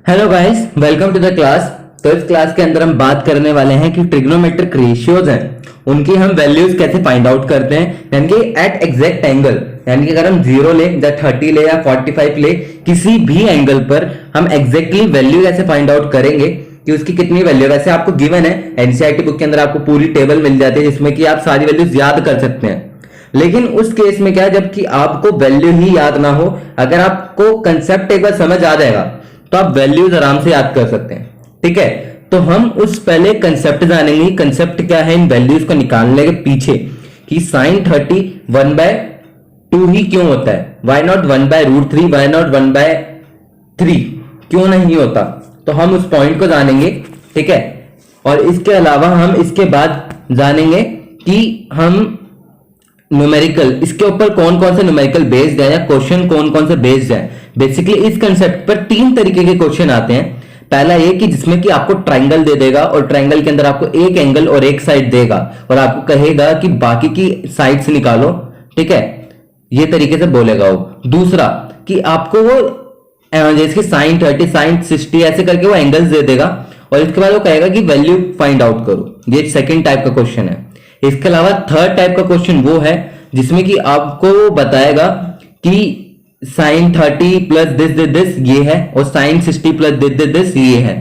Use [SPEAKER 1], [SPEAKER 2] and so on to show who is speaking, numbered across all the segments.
[SPEAKER 1] Hello guys, welcome to the class. तो इस class के अंदर हम बात करने वाले हैं कि ट्रिग्नोमेट्रिक रेशियोज हैं, उनकी हम वैल्यूज कैसे फाइंड आउट करते हैं। यानी कि एट एग्जैक्ट एंगल, यानी कि अगर हम 0 ले या 30 ले या 45 ले, किसी भी एंगल पर हम एग्जैक्टली वैल्यू कैसे फाइंड आउट करेंगे कि उसकी कितनी वैल्यू। वैसे आपको गिवन है, एनसीईआरटी बुक के अंदर आपको पूरी टेबल मिल जाती है जिसमें कि आप सारी वैल्यूज याद कर सकते हैं। लेकिन उस केस में क्या है, जबकि आपको वैल्यू ही याद ना हो, अगर आपको कंसेप्ट एक बार समझ आ जाएगा तो आप वैल्यूज आराम से याद कर सकते हैं। ठीक है, तो हम उस पहले कंसेप्ट जानेंगे। कंसेप्ट क्या है इन वैल्यूज को निकालने के पीछे, कि साइन 30 1/2 ही क्यों होता है, वाई नॉट 1/√3, वाई नॉट 1/3 क्यों नहीं होता। तो हम उस पॉइंट को जानेंगे। ठीक है, और इसके अलावा हम इसके बाद जानेंगे कि हम न्यूमेरिकल, इसके ऊपर कौन कौन से न्यूमेरिकल बेस्ड है या क्वेश्चन कौन कौन से बेस्ड है। बेसिकली इस कंसेप्ट पर 3 तरीके के क्वेश्चन आते हैं। पहला ये कि जिसमें कि आपको ट्रायंगल दे देगा और ट्रायंगल के अंदर आपको एक एंगल और एक साइड देगा और आपको कहेगा कि बाकी की साइड्स निकालो। ठीक है, ये तरीके से बोलेगा वो। दूसरा कि आपको वो जैसे साइन 30 साइन 60 ऐसे करके वो एंगल्स दे देगा और इसके बाद वो कहेगा कि वैल्यू फाइंड आउट करो। ये सेकंड टाइप का क्वेश्चन है। इसके अलावा थर्ड टाइप का क्वेश्चन वो है जिसमें कि आपको बताएगा कि साइन 30 प्लस दिस ये है और साइन 60 प्लस दिस ये है,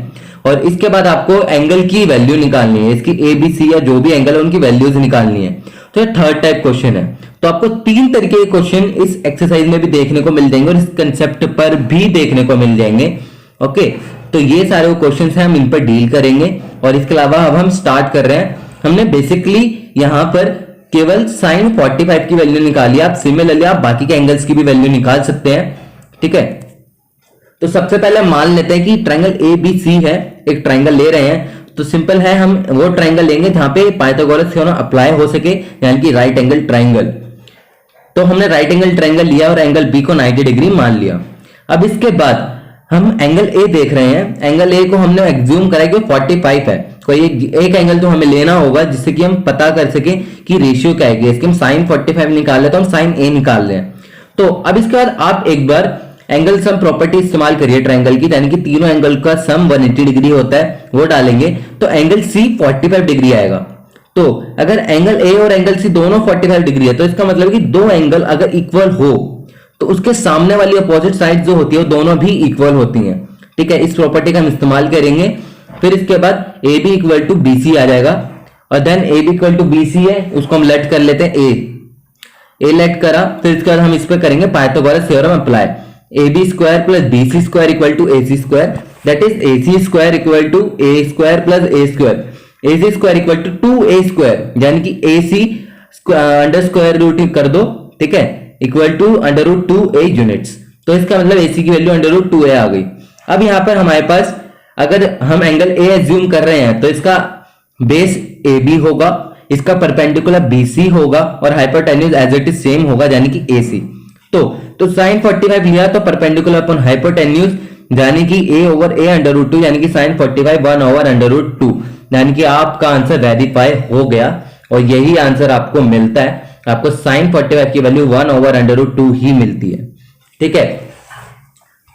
[SPEAKER 1] और इसके बाद आपको एंगल की वैल्यू निकालनी है, इसकी ए बी सी या जो भी एंगल है उनकी वैल्यूज निकालनी है। तो ये थर्ड टाइप क्वेश्चन है। तो आपको 3 तरीके के क्वेश्चन इस एक्सरसाइज में भी देखने को मिल जाएंगे और इस कंसेप्ट पर भी देखने को मिल जाएंगे। ओके, तो ये सारे क्वेश्चन हैं, हम इन पर डील करेंगे। और इसके अलावा अब हम स्टार्ट कर रहे हैं। हमने बेसिकली यहां पर केवल साइन 45 की वैल्यू निकाली। आप सिमिलरली आप बाकी के एंगल्स की भी वैल्यू निकाल सकते हैं। ठीक है, तो सबसे पहले मान लेते हैं कि ट्रायंगल ए बी सी है, एक ट्रायंगल ले रहे हैं। तो सिंपल है, हम वो ट्रायंगल लेंगे जहां पे पाइथागोरस थ्योरम अप्लाई हो सके, यानी कि राइट एंगल ट्रायंगल। तो हमने राइट एंगल ट्रायंगल लिया और एंगल बी को 90 डिग्री मान लिया। अब इसके बाद हम एंगल ए देख रहे हैं। एंगल ए को हमने एग्ज्यूम करा कि 45 है। कोई एक एंगल तो हमें लेना होगा जिससे कि हम पता कर सके कि रेशियो क्या है। इसके हम साइन 45 निकाल लेते हैं, तो हम साइन ए निकाल लें। तो अब इसके बाद आप एक बार एंगल सम प्रॉपर्टी इस्तेमाल करिए ट्रायंगल की, यानी कि तीनों एंगल का सम 180 डिग्री होता है, वो डालेंगे तो एंगल सी 45 डिग्री आएगा। तो अगर एंगल ए और एंगल सी दोनों 45 डिग्री है तो इसका मतलब है कि दो एंगल अगर इक्वल हो तो उसके सामने वाली अपोजिट साइड जो होती है वो दोनों भी इक्वल होती हैं। ठीक है, इस प्रॉपर्टी का हम इस्तेमाल करेंगे। फिर इसके बाद A B equal to B C आ जाएगा, और then A B equal to B C है, उसको हम लेट कर लेते हैं ए लेट करा। फिर इसके बाद हम इस पर करेंगे Pythagoras theorem apply. A B square plus B C square equal to A C square, that is A C square equal to A square plus A square, A C square equal to 2a square, यानी कि A C under square root कर दो। ठीक है, equal to √2a units. तो इसका मतलब AC की वैल्यू √2a आ गई। अब यहां पर हमारे पास अगर हम एंगल A एज्यूम कर रहे हैं तो इसका बेस AB होगा, इसका परपेंडिकुलर BC होगा और hypotenuse as it is same होगा, यानी कि AC। तो साइन 45 लिया तो परपेंडिकुलर अपॉन हाइपोटेन्यूज, यानी कि a/a√2, यानी कि साइन 45 1/√2, यानी कि आपका आंसर वेरीफाई हो गया और यही आंसर आपको मिलता है। आपको साइन 45 की वैल्यू 1/√2 ही मिलती है। ठीक है,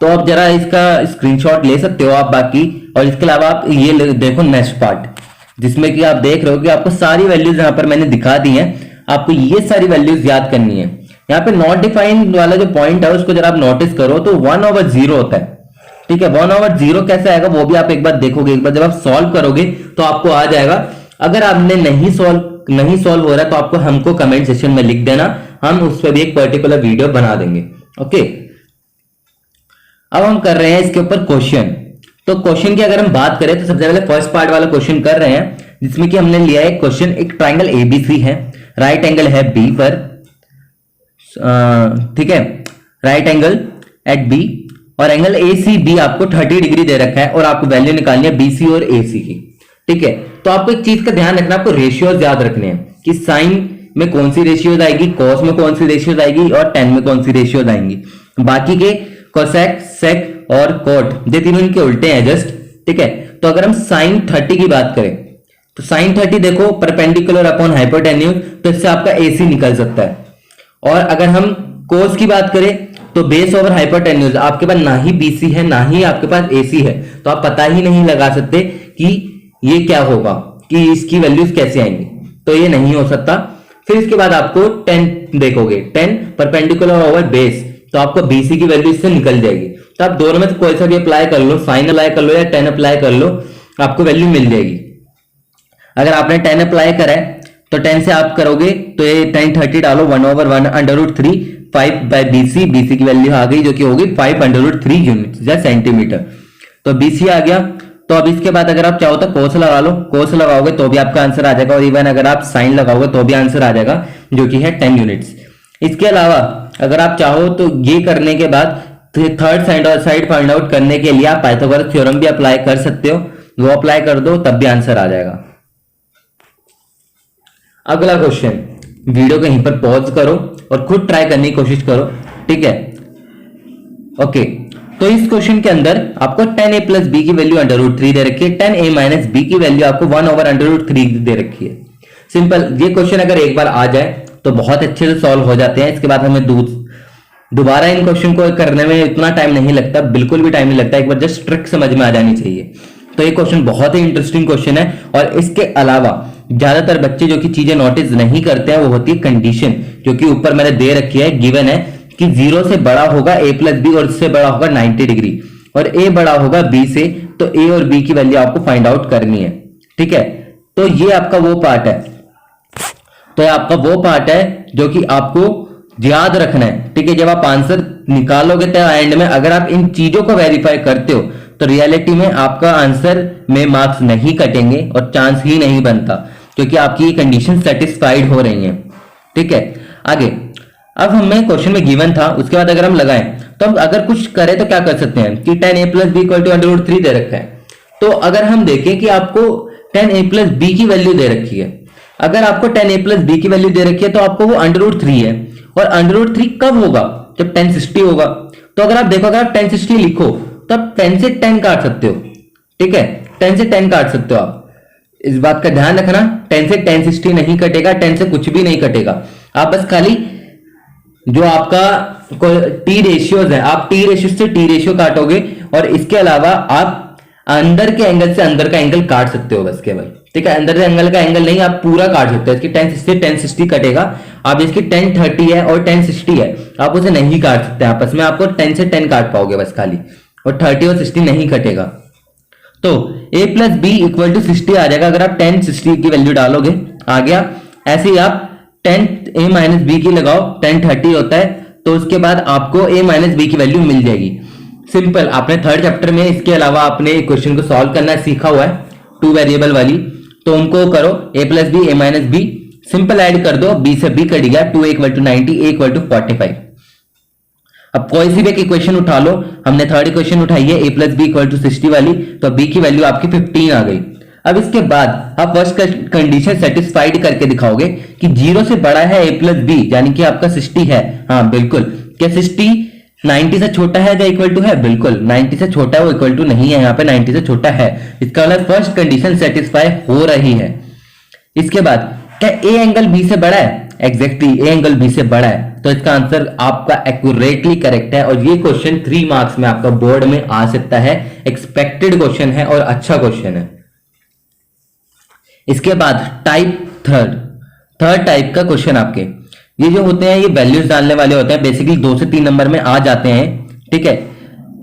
[SPEAKER 1] तो आप जरा इसका स्क्रीनशॉट ले सकते हो आप बाकी। और इसके अलावा आप ये देखो नेक्स्ट पार्ट, जिसमें कि आप देख रहे हो कि आपको सारी वैल्यूज यहां पर मैंने दिखा दी हैं। आपको ये सारी वैल्यूज याद करनी है। यहाँ पे नॉट डिफाइंड वाला जो पॉइंट है उसको जरा आप नोटिस करो तो 1/0 होता है। ठीक है, 1/0 कैसे आएगा वो भी आप एक बार देखोगे। एक बार जब आप सॉल्व करोगे तो आपको आ जाएगा। अगर आपने नहीं सॉल्व हो रहा तो आपको हमको कमेंट सेक्शन में लिख देना, हम उस पर भी एक पर्टिकुलर वीडियो बना देंगे। ओके, अब हम कर रहे हैं इसके ऊपर क्वेश्चन। तो क्वेश्चन की अगर हम बात करें तो सबसे पहले फर्स्ट पार्ट वाला क्वेश्चन कर रहे हैं, जिसमें कि हमने लिया है क्वेश्चन, एक ट्रायंगल एबीसी है, राइट एंगल है बी पर। ठीक है, राइट एंगल एट बी और एंगल ए सी बी आपको 30 डिग्री दे रखा है और आपको वैल्यू निकालनी है बीसी और एसी की। ठीक है, तो आपको एक चीज का ध्यान रखना, आपको रेशियोज याद रखने हैं कि साइन में कौन सी रेशियोज आएगी, कॉस में कौन सी रेशियोज आएगी और टेन में कौन सी रेशियोज आएंगी। बाकी के कोसेक, सेक और कोट ये तीनों इनके उल्टे हैं जस्ट। ठीक है, तो अगर हम साइन 30 की बात करें तो साइन 30 देखो परपेंडिकुलर अपॉन हाइपोटेन्यूज, तो इससे आपका एसी निकल सकता है। और अगर हम कोस की बात करें तो बेस ओवर हाइपोटेन्यूज, आपके पास ना ही बीसी है ना ही आपके पास एसी है, तो आप पता ही नहीं लगा सकते कि ये क्या होगा, कि इसकी वैल्यूज कैसे आएंगी, तो ये नहीं हो सकता। फिर इसके बाद आपको 10 देखोगे, 10 परपेंडिकुलर ओवर बेस, तो आपको बीसी की वैल्यू इससे निकल जाएगी। तो आप दोनों में से कोई सा भी अप्लाई कर लो, साइन अप्लाई कर लो या 10 अप्लाई कर लो, आपको वैल्यू मिल जाएगी। अगर आपने 10 अप्लाई करा है तो 10 से आप करोगे तो ये 10 30 डालो, 1/1 √3 5/BC, BC की वैल्यू आ गई जो कि होगी 5/3 यूनिट या सेंटीमीटर। तो BC आ गया। तो अब इसके बाद अगर आप चाहो तो कोस लगा लो, कोस लगाओगे तो भी आपका आंसर आ जाएगा, और इवन अगर आप साइन लगाओगे तो भी आंसर आ जाएगा जो कि है 10 यूनिट्स। इसके अलावा अगर आप चाहो तो ये करने के बाद थर्ड साइड फाइंड आउट करने के लिए आप पाइथागोरस थ्योरम भी अप्लाई कर सकते हो, वो अप्लाई कर दो तब भी आंसर आ जाएगा। अगला क्वेश्चन, वीडियो को यहीं पर पॉज करो और खुद ट्राई करने की कोशिश करो, ठीक है। ओके, तो इस क्वेश्चन के अंदर आपको 10a प्लस बी की वैल्यू √3 दे रखी है, 10a माइनस बी की वैल्यू आपको 1/√3 दे रखी है। सिंपल, ये क्वेश्चन अगर एक बार आ जाए तो बहुत अच्छे से सॉल्व हो जाते हैं। इसके बाद हमें दोबारा इन क्वेश्चन को करने में इतना टाइम नहीं लगता, बिल्कुल भी टाइम नहीं लगता, एक बार जस्ट ट्रिक समझ में आ जानी चाहिए। तो ये क्वेश्चन बहुत ही इंटरेस्टिंग क्वेश्चन है। और इसके अलावा ज्यादातर बच्चे जो कि चीजें नोटिस नहीं करते हैं वो होती है कंडीशन, जो कि ऊपर मैंने दे रखी है, गिवन है कि 0 से बड़ा होगा a प्लस बी और इससे बड़ा होगा 90 डिग्री, और a बड़ा होगा b से, तो a और b की वैल्यू आपको फाइंड आउट करनी है, ठीक है। तो ये आपका वो पार्ट है, तो ये आपका वो पार्ट है जो कि आपको याद रखना है, ठीक है। जब आप आंसर निकालोगे तो एंड में अगर आप इन चीजों को वेरीफाई करते हो तो रियलिटी में आपका आंसर में मार्क्स नहीं कटेंगे और चांस ही नहीं बनता, क्योंकि आपकी ये कंडीशन सेटिस्फाइड हो रही है, ठीक है। आगे अब हमें क्वेश्चन में गिवन था, उसके बाद अगर हम लगाएं तो हम अगर कुछ करें तो क्या कर सकते हैं कि 10a plus B equal to √3 दे रखा है। तो अगर हम देखें कि आपको 10a प्लस बी की वैल्यू दे रखी है, अगर आपको 10a प्लस बी की वैल्यू दे रखी है तो आपको वो √3 है, और √3 कब होगा, जब 1060 होगा। तो अगर आप देखो, अगर आप 1060 लिखो तो आप 10 से 10 काट सकते हो, ठीक है, 10 से 10 काट सकते हो। आप इस बात का ध्यान रखना, 10 से 1060 नहीं कटेगा, 10 से कुछ भी नहीं कटेगा। आप बस खाली जो आपका टी रेशियोज है, आप टी रेशियो से टी रेशियो काटोगे, और इसके अलावा आप अंदर के एंगल से अंदर का एंगल काट सकते हो बस केवल, ठीक है। अंदर से एंगल का एंगल नहीं, आप पूरा काट सकते हो। इसकी 1060 से 1060 कटेगा, आप इसकी 1030 है और 1060 है, आप उसे नहीं काट सकते आपस में, आपको 10 से 10 काट पाओगे बस खाली, और 30 और 60 नहीं कटेगा। तो a plus B equal to 60 आ जाएगा अगर आप 1060 की वैल्यू डालोगे, आ गया। ऐसे ही आप 10a माइनस बी की लगाओ, 1030 होता है, तो उसके बाद आपको a माइनस बी की वैल्यू मिल जाएगी। सिंपल, आपने थर्ड चैप्टर में इसके अलावा आपने क्वेश्चन को सॉल्व करना सीखा हुआ है, 2 वेरिएबल वाली, तो उनको करो, a plus B a minus B, simple add कर दो, b से b कट गया, 2a equal to 90, a equal to 45। अब कोई सी भी एक इक्वेशन उठा लो, हमने थर्ड इक्वेशन उठाई है a plus B equal to 60 वाली, तो b की वैल्यू आपकी 15 आ गई। अब इसके बाद आप फर्स्ट कंडीशन सेटिस्फाइड करके दिखाओगे कि 0 से बड़ा है a प्लस बी, यानी कि आपका 60 है, हाँ बिल्कुल। क्या 60 90 से छोटा है या इक्वल टू है? बिल्कुल 90 से छोटा है, वो इक्वल टू नहीं है, यहाँ पे 90 से छोटा है। इसका मतलब फर्स्ट कंडीशन सेटिस्फाई हो रही है। इसके बाद क्या ए एंगल बी से बड़ा है? एग्जैक्टली ए एंगल बी से बड़ा है, तो इसका आंसर आपका एक्यूरेटली करेक्ट है, और ये क्वेश्चन 3 मार्क्स में आपका बोर्ड में आ सकता है। एक्सपेक्टेड क्वेश्चन है और अच्छा क्वेश्चन है। इसके बाद टाइप थर्ड टाइप का क्वेश्चन आपके ये जो होते हैं, ये वैल्यूज डालने वाले होते हैं, बेसिकली 2 से 3 नंबर में आ जाते हैं, ठीक है।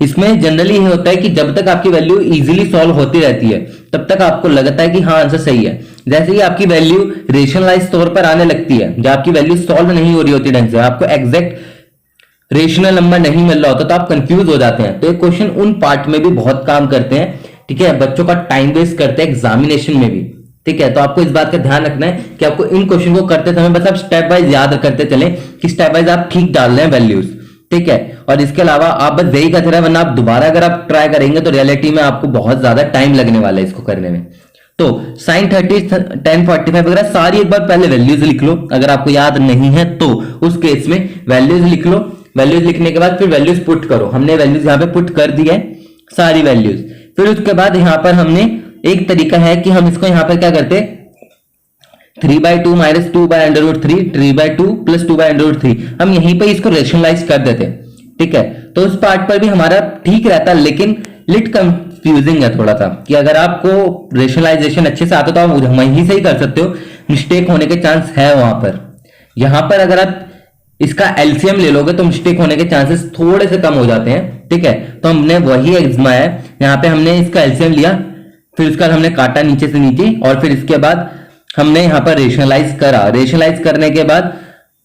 [SPEAKER 1] इसमें जनरली ये होता है कि जब तक आपकी वैल्यू इजीली सॉल्व होती रहती है तब तक आपको लगता है कि हाँ आंसर सही है। जैसे ही आपकी वैल्यू रेशनलाइज तौर पर आने लगती है, जब आपकी वैल्यू सॉल्व नहीं हो रही होती ढंग से, आपको एग्जैक्ट रेशनल नंबर नहीं मिल रहा होता, तो आप कंफ्यूज हो जाते हैं। तो ये क्वेश्चन उन पार्ट में भी बहुत काम करते हैं, ठीक है, बच्चों का टाइम वेस्ट करते हैं एग्जामिनेशन में भी, ठीक है। तो आपको इस बात का ध्यान रखना है कि आपको इन क्वेश्चन को करते समय बस आप स्टेप वाइज याद करते चलें कि स्टेप वाइज आप ठीक डाल रहे हैं वैल्यूज, ठीक है। और इसके अलावा आप बस यही करते रहे, वरना आप दोबारा अगर आप ट्राई करेंगे तो रियलिटी में आपको बहुत ज्यादा टाइम लगने वाला है इसको करने में। तो साइन 30 1045 वगैरह सारी एक बार पहले वैल्यूज लिख लो, अगर आपको याद नहीं है तो उस केस में वैल्यूज लिख लो। वैल्यूज लिखने के बाद फिर वैल्यूज पुट करो। हमने वैल्यूज यहाँ पे पुट कर दी है सारी वैल्यूज। फिर उसके बाद यहाँ पर हमने एक तरीका है कि हम इसको यहाँ पर क्या करते, 3/2 माइनस 2/√3, 3/2 प्लस 2/√3, हम यहीं पर इसको रेशनलाइज कर देते, ठीक है। तो उस पार्ट पर भी हमारा ठीक रहता है, लेकिन लिट कंफ्यूजिंग है थोड़ा सा कि अगर आपको रेशनलाइजेशन अच्छे से आता तो आप वहीं से ही कर सकते हो, मिस्टेक होने के चांस है वहां पर। यहां पर अगर आप इसका एलसीएम ले लोगे तो मिस्टेक होने के चांसेस थोड़े से कम हो जाते हैं, ठीक है। तो हमने वही आजमाया है, यहाँ पे हमने इसका एलसीएम लिया, फिर उसका हमने काटा नीचे से नीचे, और फिर इसके बाद हमने यहाँ पर रेशनलाइज करा। रेशनलाइज करने के बाद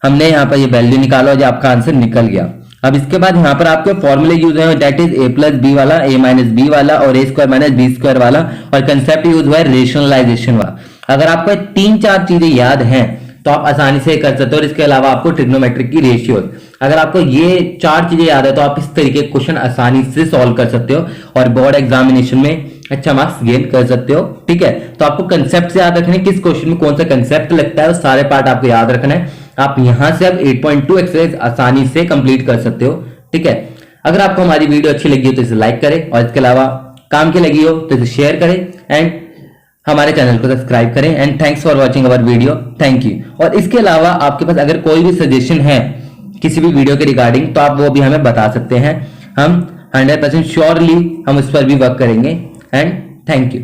[SPEAKER 1] हमने यहाँ पर ये वैल्यू निकाला, जो आपका आंसर निकल गया। अब इसके बाद यहाँ पर आपके फॉर्मूले यूज है, that is A plus B वाला, ए माइनस बी वाला और A square minus B square वाला, और कंसेप्ट यूज हुआ है रेशनलाइजेशन वाला। अगर आपको 3-4 चीजें याद हैं तो आप आसानी से कर सकते हो। और इसके अलावा आपको ट्रिग्नोमेट्रिक की रेशियोज, अगर आपको ये 4 चीजें याद है तो आप इस तरीके के क्वेश्चन आसानी से सॉल्व कर सकते हो और बोर्ड एग्जामिनेशन में अच्छा मार्क्स गेन कर सकते हो, ठीक है। तो आपको कंसेप्ट से याद रखना है, किस क्वेश्चन में कौन सा कंसेप्ट लगता है, वो सारे पार्ट आपको याद रखना है। आप यहां से अब 8.2 एक्सरसाइज आसानी से कंप्लीट कर सकते हो, ठीक है। अगर आपको हमारी वीडियो अच्छी लगी हो तो इसे लाइक करें, और इसके अलावा काम की लगी हो तो इसे शेयर करें, एंड हमारे चैनल को सब्सक्राइब करें। And thanks for watching our video, thank you. और इसके अलावा आपके पास अगर कोई भी सजेशन है किसी भी वीडियो के रिगार्डिंग तो आप वो भी हमें बता सकते हैं। हम 100% श्योरली हम उस पर भी वर्क करेंगे। And thank you.